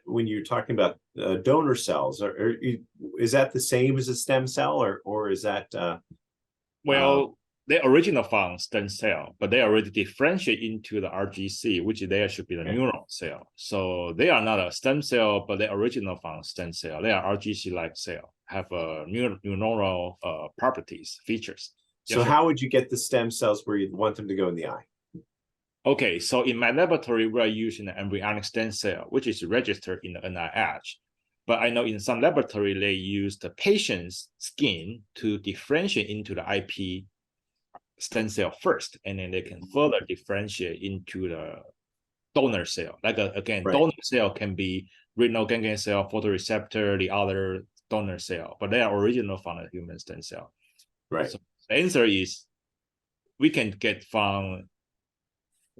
when you're talking about donor cells, is that the same as a stem cell, or is that Well, they original from stem cell, but they already differentiate into the RGC, which there should be the neuron cell. So they are not a stem cell, but they original from stem cell. They are RGC-like cell, have neuronal properties, features. So how would you get the stem cells where you want them to go in the eye? Okay, so in my laboratory, we are using an embryonic stem cell, which is registered in the NIH. But I know in some laboratory, they use the patient's skin to differentiate into the IP stem cell first, and then they can further differentiate into the donor cell. Like again, donor cell can be retinal ganglion cell, photoreceptor, the other donor cell, but they are original from the human stem cell. Right. So the answer is, we can get from,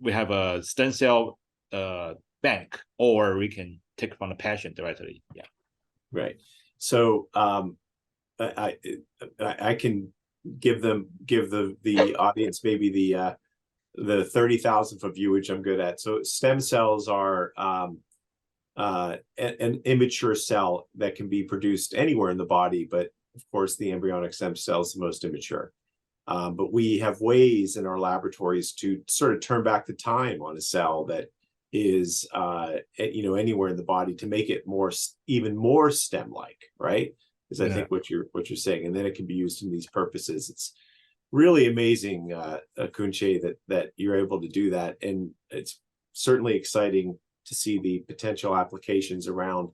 we have a stem cell bank, or we can take from the patient directly. Yeah. Right. So I can give the audience maybe the 30,000th of view, which I'm good at. So stem cells are an immature cell that can be produced anywhere in the body, but of course the embryonic stem cell is the most immature. But we have ways in our laboratories to sort of turn back the time on a cell that is anywhere in the body, to make it even more stem-like, right? Is I think what you're saying, and then it can be used in these purposes. It's really amazing, Kun-Che, that you're able to do that, and it's certainly exciting to see the potential applications around,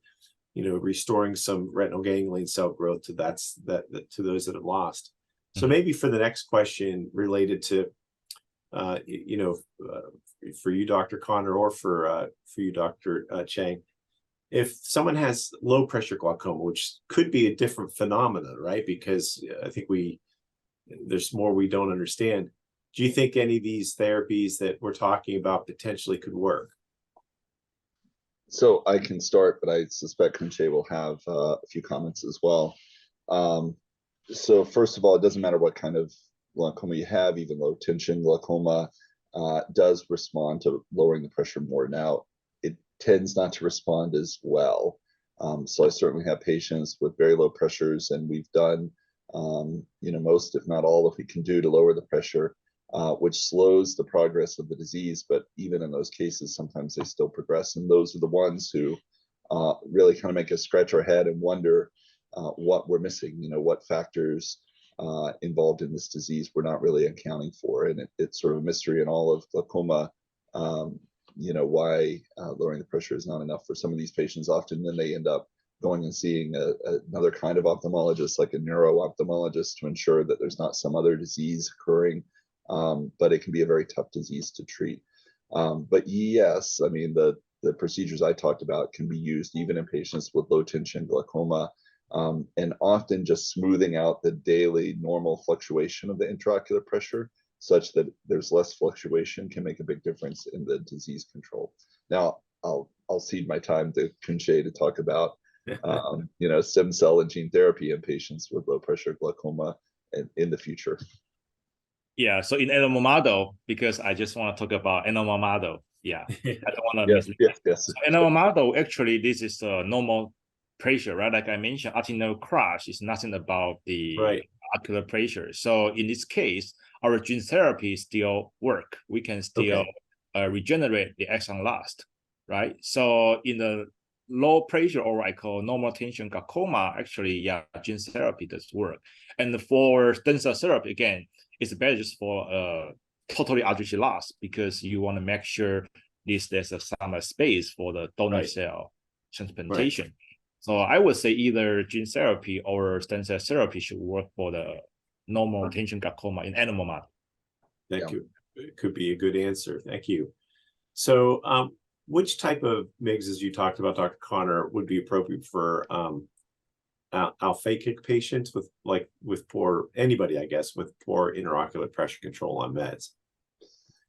restoring some retinal ganglion cell growth to to those that have lost. So maybe for the next question related to, for you, Dr. Connor, or for you, Dr. Chang, if someone has low pressure glaucoma, which could be a different phenomenon, right? Because I think there's more we don't understand. Do you think any of these therapies that we're talking about potentially could work? So I can start, but I suspect Kun-Che will have a few comments as well. So first of all, it doesn't matter what kind of glaucoma you have, even low tension glaucoma does respond to lowering the pressure more. Now, it tends not to respond as well. So I certainly have patients with very low pressures, and we've done, most, if not all, that we can do to lower the pressure, which slows the progress of the disease. But even in those cases, sometimes they still progress. And those are the ones who really kind of make us scratch our head and wonder what we're missing, what factors involved in this disease we're not really accounting for. And it's sort of a mystery in all of glaucoma, why lowering the pressure is not enough for some of these patients. Often then they end up going and seeing another kind of ophthalmologist, like a neuro-ophthalmologist, to ensure that there's not some other disease occurring. But it can be a very tough disease to treat. But yes, I mean, the procedures I talked about can be used even in patients with low tension glaucoma, and often just smoothing out the daily normal fluctuation of the intraocular pressure such that there's less fluctuation can make a big difference in the disease control. Now, I'll cede my time to Kun-Che to talk about stem cell and gene therapy in patients with low pressure glaucoma in the future. Yeah, so in animal model, because I just want to talk about animal model. Yeah, I don't want to yes. So animal model, actually, this is a normal pressure, right? Like I mentioned, arterial crush is nothing about the ocular pressure. So in this case, our gene therapy still work. We can still regenerate the axon lost, right? So in the low pressure, or I call normal tension glaucoma, actually, yeah, gene therapy does work. And for stem cell therapy, again, it's better just for totally RGC loss, because you want to make sure there's some space for the donor cell transplantation. So I would say either gene therapy or stem cell therapy should work for the normal tension glaucoma in animal model. Could be a good answer. Thank you. So which type of MIGS, as you talked about, Dr. Connor, would be appropriate for aphakic patients with poor, anybody, I guess, with poor interocular pressure control on meds?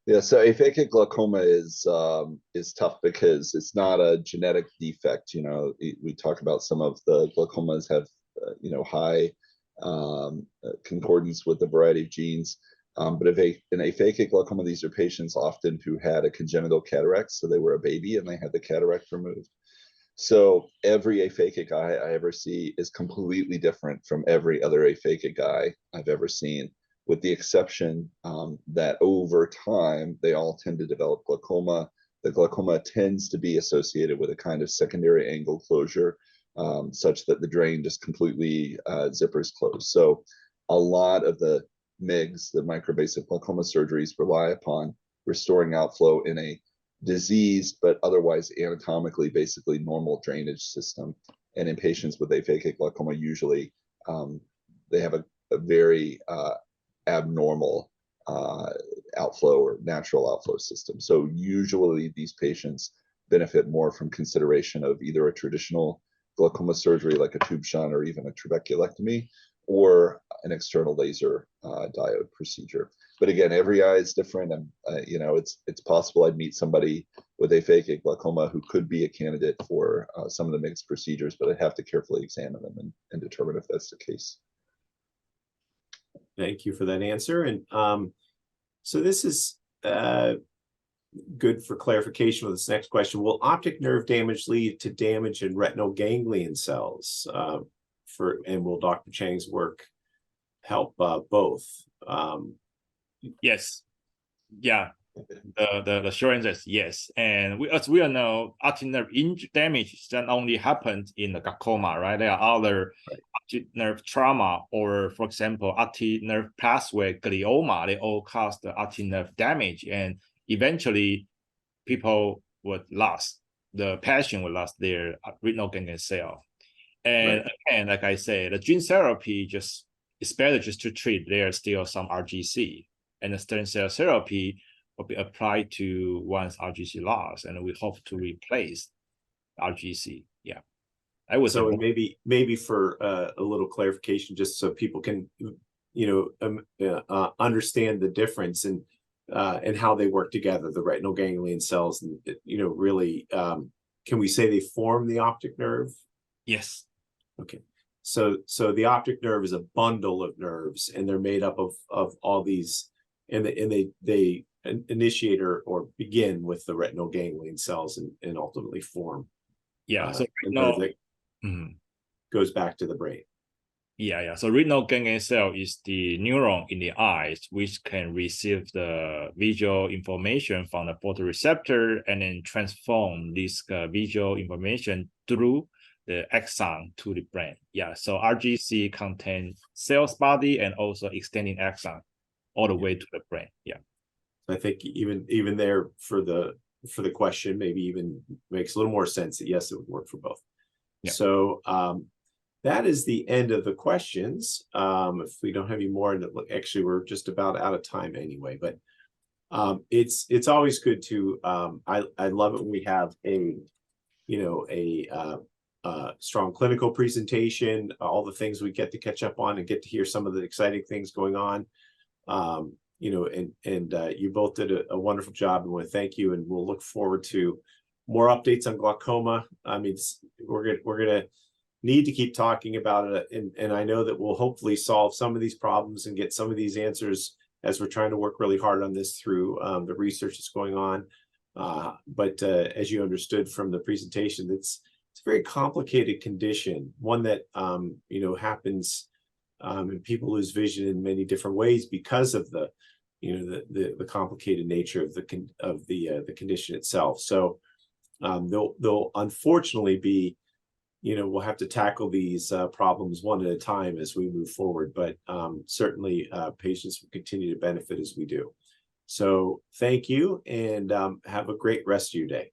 Yeah, so aphakic glaucoma is tough because it's not a genetic defect. We talk about some of the glaucomas have high concordance with a variety of genes. But in aphakic glaucoma, these are patients often who had a congenital cataract, so they were a baby and they had the cataract removed. So every aphakic eye I ever see is completely different from every other aphakic eye I've ever seen, with the exception that over time, they all tend to develop glaucoma. The glaucoma tends to be associated with a kind of secondary angle closure, such that the drain just completely zippers closed. So a lot of the MIGS, the microvasive glaucoma surgeries, rely upon restoring outflow in a disease, but otherwise anatomically, basically normal drainage system. And in patients with aphakic glaucoma, usually they have a very abnormal outflow or natural outflow system. So usually these patients benefit more from consideration of either a traditional glaucoma surgery like a tube shunt or even a trabeculectomy, or an external laser diode procedure. But again, every eye is different, and it's possible I'd meet somebody with aphakic glaucoma who could be a candidate for some of the MIGS procedures, but I'd have to carefully examine them and determine if that's the case. Thank you for that answer. And so this is good for clarification with this next question. Will optic nerve damage lead to damage in retinal ganglion cells? And will Dr. Chang's work help both? Yes. Yeah. The short answer is yes. And as we all know, optic nerve damage doesn't only happen in the glaucoma, right? There are other optic nerve trauma, or for example, optic nerve pathway glioma. They all cause the optic nerve damage, and eventually people would lose. The patient would lose their retinal ganglion cell. And again, like I said, the gene therapy it's better just to treat. There's still some RGC, and the stem cell therapy will be applied to once RGC lost, and we hope to replace RGC. Yeah, I would. So maybe for a little clarification, just so people can understand the difference and how they work together, the retinal ganglion cells, and really, can we say they form the optic nerve? Yes. Okay. So the optic nerve is a bundle of nerves, and they're made up of all these, and they initiate or begin with the retinal ganglion cells and ultimately form. Yeah. So goes back to the brain. Yeah. So retinal ganglion cell is the neuron in the eyes, which can receive the visual information from the photoreceptor and then transform this visual information through the axon to the brain. Yeah, so RGC contains cells body and also extending axon all the way to the brain. Yeah. I think even there for the question, maybe even makes a little more sense that yes, it would work for both. Yeah. So that is the end of the questions. If we don't have any more, and actually we're just about out of time anyway, but it's always good to I love it when we have a strong clinical presentation, all the things we get to catch up on and get to hear some of the exciting things going on. You both did a wonderful job, and we want to thank you, and we'll look forward to more updates on glaucoma. I mean, we're gonna need to keep talking about it, and I know that we'll hopefully solve some of these problems and get some of these answers as we're trying to work really hard on this through the research that's going on. But as you understood from the presentation, it's a very complicated condition, one that happens, and people lose vision in many different ways because of the complicated nature of the condition itself. So they'll unfortunately be, we'll have to tackle these problems one at a time as we move forward, but certainly patients will continue to benefit as we do. So thank you, and have a great rest of your day.